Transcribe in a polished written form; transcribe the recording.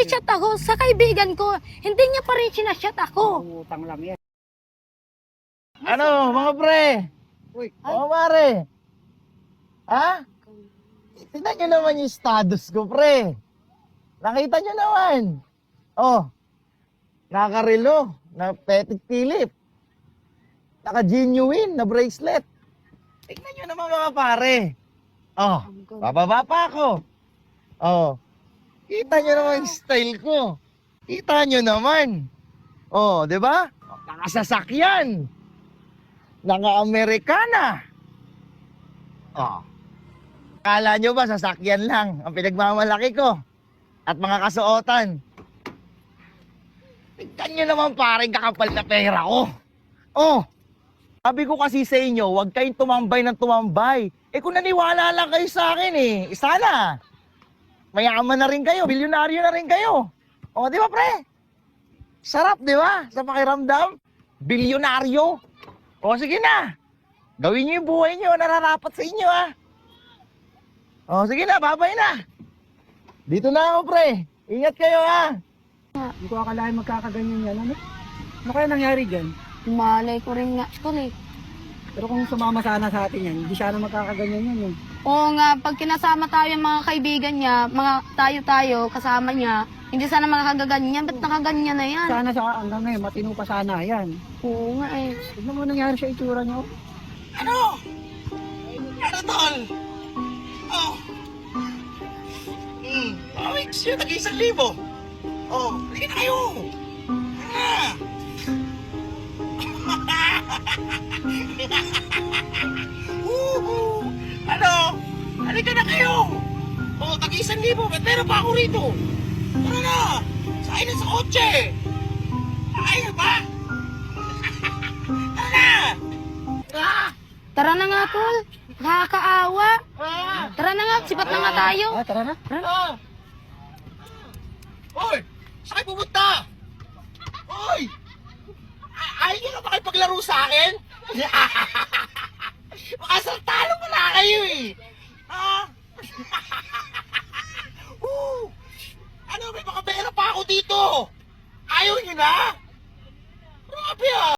chat ako sa kaibigan ko. Hindi niya pa rin sinashot ako. Utang lang yan. Ano, mga pre? Uy, Oo, pare. Ha? Tignan nyo naman yung status ko, pre. Nakita nyo naman. Oh, nakarelo, na Petit Philip. Naka-genuine na bracelet. Tignan nyo naman mga pare. Oh, bababa pa ako. Oh, kita nyo naman yung style ko. Kita nyo naman. Oh, di ba? Nakasasakyan. Naka-Amerikana. Oh. Akala nyo ba sasakyan lang ang pinagmamalaki ko? At mga kasuotan. Tignan nyo naman parang kakapal na pera ko. Oh. Sabi ko kasi sa inyo, huwag kayong tumambay ng tumambay. Eh kung naniwala lang kayo sa akin sana. Mayaman na rin kayo, bilyonaryo na rin kayo. O, di ba pre? Sarap, di ba? Sa pakiramdam, bilyonaryo. O, sige na. Gawin niyo yung buhay niyo, nararapat sa inyo, ha? O, sige na, babay na. Dito na ako, pre. Ingat kayo, ha? hindi ko akalain magkakaganyan yan. Ano kaya nangyari dyan? Malay ko rin nga, school eh. Pero kung sumama sana sa atin yan, hindi sana magkakaganyan yan. Oo nga, pag kinasama tayo yung mga kaibigan niya, mga tayo-tayo, kasama niya, hindi sana makakaganyan. Ba't nakaganyan na yan? Sana sa hanggang ngayon, matino pa sana yan. Oo nga eh. Tignan mo nangyari sa itsura niyo. Ano? Ano, tol? Oh. Pawix yun, nag-1,000. Oh, halika na kayo. Ah. Woohoo! Ano? Halika na kayo. Oh, tag-1,000. May pera pa ako rito. Tara na. Sakay na sa kotse. Sakay na ba? Tara na. Ah! Tara na nga, Tol. Nakakaawa. Ah! Tara na nga, sipat na nga tayo. Tara na. Ah! Hoy! Saan kayo pupunta? Hoy! Ayaw nyo na makipaglaro sa akin? Makasaltalo pala kayo eh! Ha? Ano, may mga pera pa ako dito! Ayaw nyo na? Grabe ah!